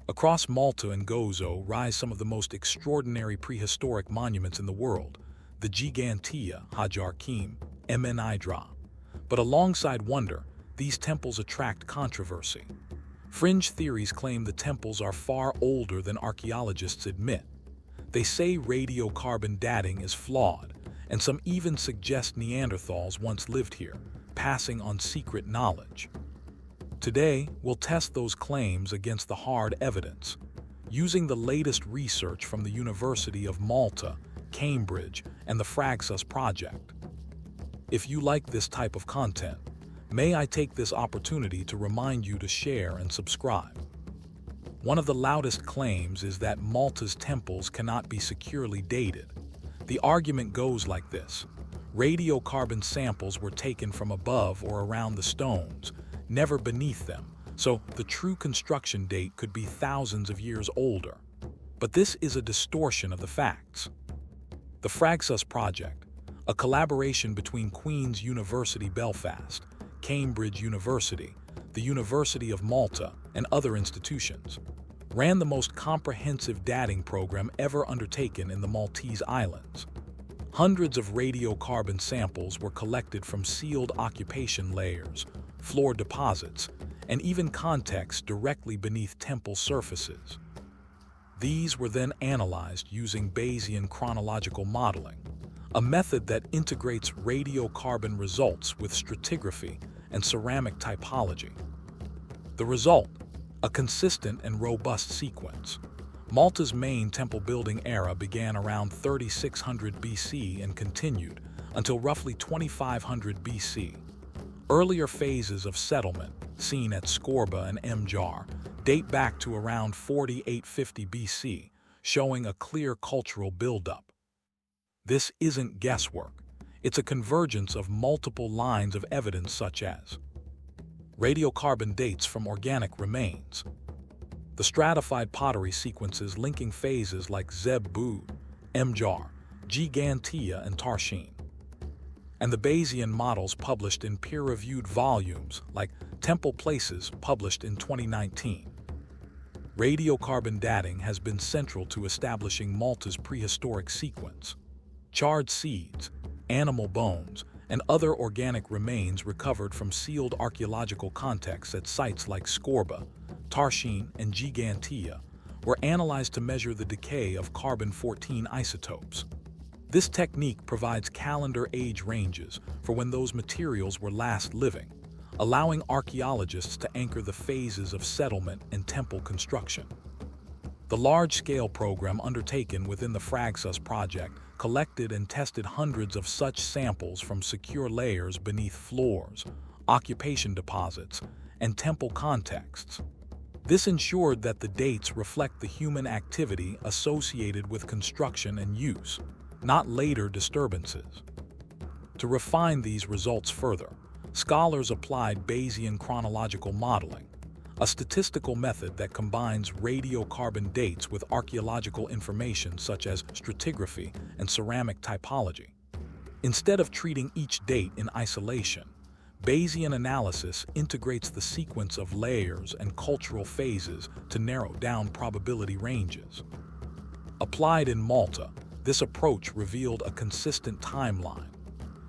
Across Malta and Gozo rise some of the most extraordinary prehistoric monuments in the world, the Ġgantija, Ħaġar Qim, Mnajdra. But alongside wonder, these temples attract controversy. Fringe theories claim the temples are far older than archaeologists admit. They say radiocarbon dating is flawed, and some even suggest Neanderthals once lived here, passing on secret knowledge. Today, we'll test those claims against the hard evidence, using the latest research from the University of Malta, Cambridge, and the FRAGSUS project. If you like this type of content, may I take this opportunity to remind you to share and subscribe. One of the loudest claims is that Malta's temples cannot be securely dated. The argument goes like this: radiocarbon samples were taken from above or around the stones, never beneath them, so the true construction date could be thousands of years older. But this is a distortion of the facts. The FRAGSUS project, a collaboration between Queen's University Belfast, Cambridge University, the University of Malta, and other institutions, ran the most comprehensive dating program ever undertaken in the Maltese islands. Hundreds of radiocarbon samples were collected from sealed occupation layers, floor deposits, and even contexts directly beneath temple surfaces. These were then analyzed using Bayesian chronological modeling, a method that integrates radiocarbon results with stratigraphy and ceramic typology. The result: a consistent and robust sequence. Malta's main temple building era began around 3600 BC and continued until roughly 2500 BC. Earlier phases of settlement, seen at Skorba and Mjar, date back to around 4850 BC, showing a clear cultural buildup. This isn't guesswork. It's a convergence of multiple lines of evidence such as radiocarbon dates from organic remains, the stratified pottery sequences linking phases like Zeb-Bud, Mjar, Ġgantija, and Tarshin, and the Bayesian models published in peer-reviewed volumes like Temple Places, published in 2019. Radiocarbon dating has been central to establishing Malta's prehistoric sequence. Charred seeds, animal bones, and other organic remains recovered from sealed archaeological contexts at sites like Skorba, Tarshin, and Ġgantija were analyzed to measure the decay of carbon-14 isotopes. This technique provides calendar age ranges for when those materials were last living, allowing archaeologists to anchor the phases of settlement and temple construction. The large-scale program undertaken within the FRAGSUS project collected and tested hundreds of such samples from secure layers beneath floors, occupation deposits, and temple contexts. This ensured that the dates reflect the human activity associated with construction and use, not later disturbances. To refine these results further, scholars applied Bayesian chronological modeling, a statistical method that combines radiocarbon dates with archaeological information such as stratigraphy and ceramic typology. Instead of treating each date in isolation, Bayesian analysis integrates the sequence of layers and cultural phases to narrow down probability ranges. Applied in Malta, this approach revealed a consistent timeline.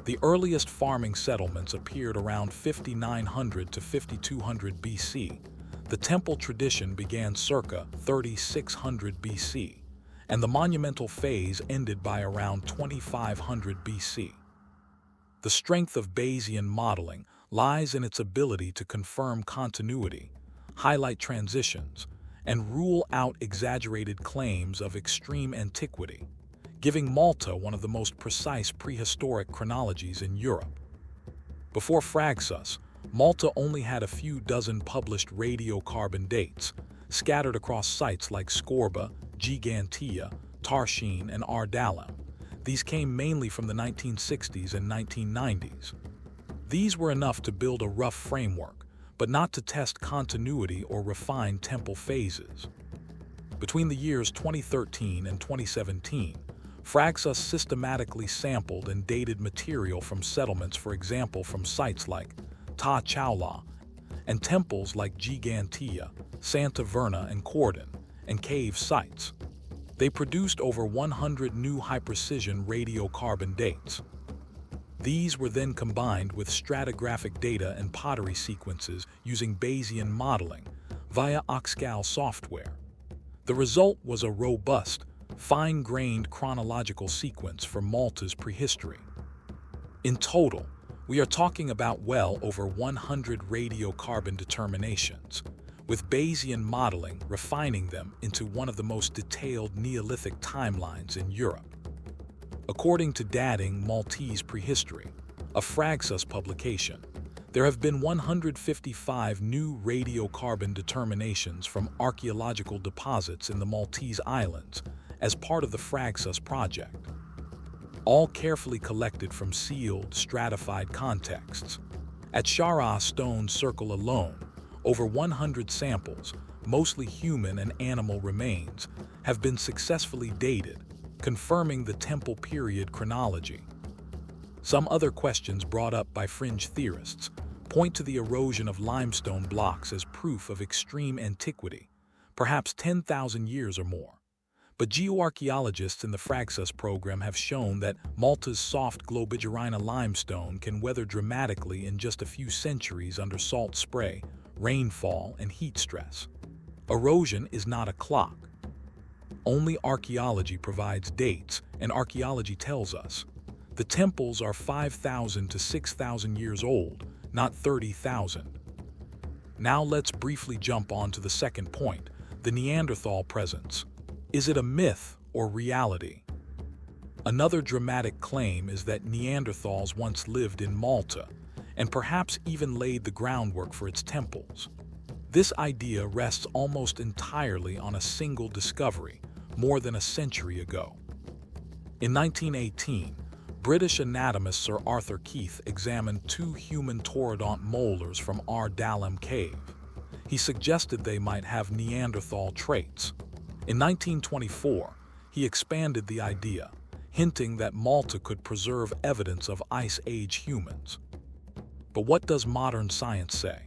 The earliest farming settlements appeared around 5900 to 5200 BC. The temple tradition began circa 3600 BC, and the monumental phase ended by around 2500 BC. The strength of Bayesian modeling lies in its ability to confirm continuity, highlight transitions, and rule out exaggerated claims of extreme antiquity, giving Malta one of the most precise prehistoric chronologies in Europe. Before FRAGSUS, Malta only had a few dozen published radiocarbon dates, scattered across sites like Skorba, Ġgantija, Tarshin, and Ardalan. These came mainly from the 1960s and 1990s. These were enough to build a rough framework, but not to test continuity or refine temple phases. Between the years 2013 and 2017, FRAGSUS systematically sampled and dated material from settlements, for example from sites like Ta Chowla and temples like Ġgantija, Santa Verna and Cordon, and cave sites. They produced over 100 new high-precision radiocarbon dates. These were then combined with stratigraphic data and pottery sequences using Bayesian modeling via Excavating software. The result was a robust, fine-grained chronological sequence for Malta's prehistory. In total, we are talking about well over 100 radiocarbon determinations, with Bayesian modeling refining them into one of the most detailed Neolithic timelines in Europe. According to Dating Maltese Prehistory, a FRAGSUS publication, there have been 155 new radiocarbon determinations from archaeological deposits in the Maltese Islands as part of the FRAGSUS project, all carefully collected from sealed, stratified contexts. At Shara Stone Circle alone, over 100 samples, mostly human and animal remains, have been successfully dated, confirming the Temple period chronology. Some other questions brought up by fringe theorists point to the erosion of limestone blocks as proof of extreme antiquity, perhaps 10,000 years or more. But geoarchaeologists in the FRAGSUS program have shown that Malta's soft Globigerina limestone can weather dramatically in just a few centuries under salt spray, rainfall, and heat stress. Erosion is not a clock. Only archaeology provides dates, and archaeology tells us the temples are 5,000 to 6,000 years old, not 30,000. Now let's briefly jump on to the second point, the Neanderthal presence. Is it a myth or reality? Another dramatic claim is that Neanderthals once lived in Malta, and perhaps even laid the groundwork for its temples. This idea rests almost entirely on a single discovery, more than a century ago. In 1918, British anatomist Sir Arthur Keith examined 2 human pterodont molars from Dalam cave. He suggested they might have Neanderthal traits. In 1924, he expanded the idea, hinting that Malta could preserve evidence of Ice Age humans. But what does modern science say?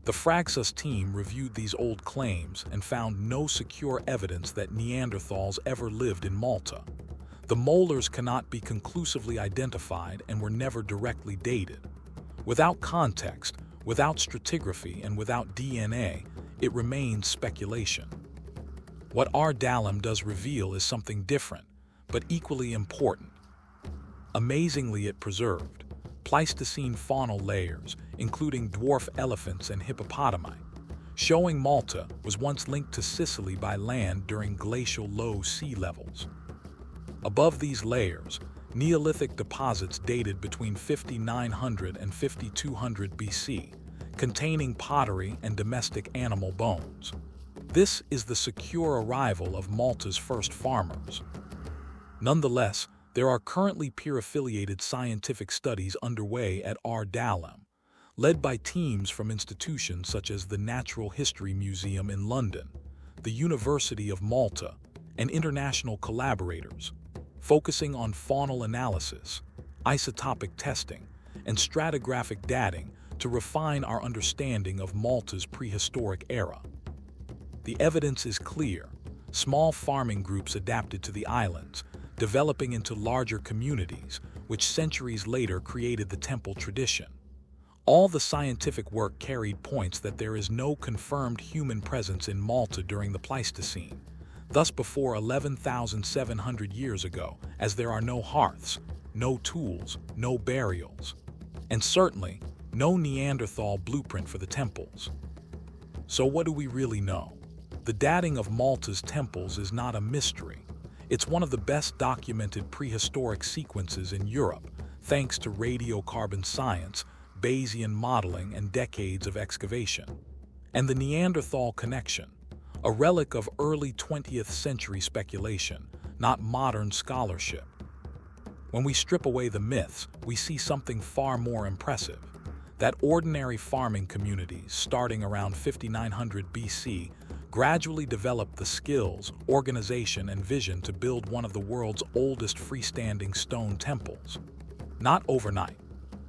The FRAGSUS team reviewed these old claims and found no secure evidence that Neanderthals ever lived in Malta. The molars cannot be conclusively identified and were never directly dated. Without context, without stratigraphy, and without DNA, it remains speculation. What Dalam does reveal is something different, but equally important. Amazingly, it preserved Pleistocene faunal layers, including dwarf elephants and hippopotami, showing Malta was once linked to Sicily by land during glacial low sea levels. Above these layers, Neolithic deposits dated between 5900 and 5200 BC, containing pottery and domestic animal bones. This is the secure arrival of Malta's first farmers. Nonetheless, there are currently peer-affiliated scientific studies underway at Dalam, led by teams from institutions such as the Natural History Museum in London, the University of Malta, and international collaborators, focusing on faunal analysis, isotopic testing, and stratigraphic dating to refine our understanding of Malta's prehistoric era. The evidence is clear. Small farming groups adapted to the islands, developing into larger communities, which centuries later created the temple tradition. All the scientific work carried points that there is no confirmed human presence in Malta during the Pleistocene, thus before 11,700 years ago, as there are no hearths, no tools, no burials, and certainly no Neanderthal blueprint for the temples. So what do we really know? The dating of Malta's temples is not a mystery. It's one of the best documented prehistoric sequences in Europe, thanks to radiocarbon science, Bayesian modeling, and decades of excavation. And the Neanderthal connection, a relic of early 20th century speculation, not modern scholarship. When we strip away the myths, we see something far more impressive. That ordinary farming communities, starting around 5900 BC, gradually developed the skills, organization, and vision to build one of the world's oldest freestanding stone temples. Not overnight,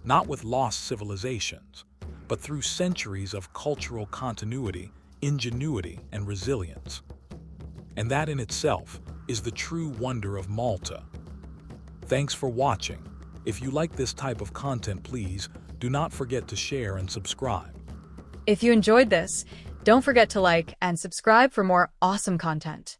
not with lost civilizations, but through centuries of cultural continuity, ingenuity, and resilience. And that in itself is the true wonder of Malta. Thanks for watching. If you like this type of content, please do not forget to share and subscribe. If you enjoyed this, don't forget to like and subscribe for more awesome content.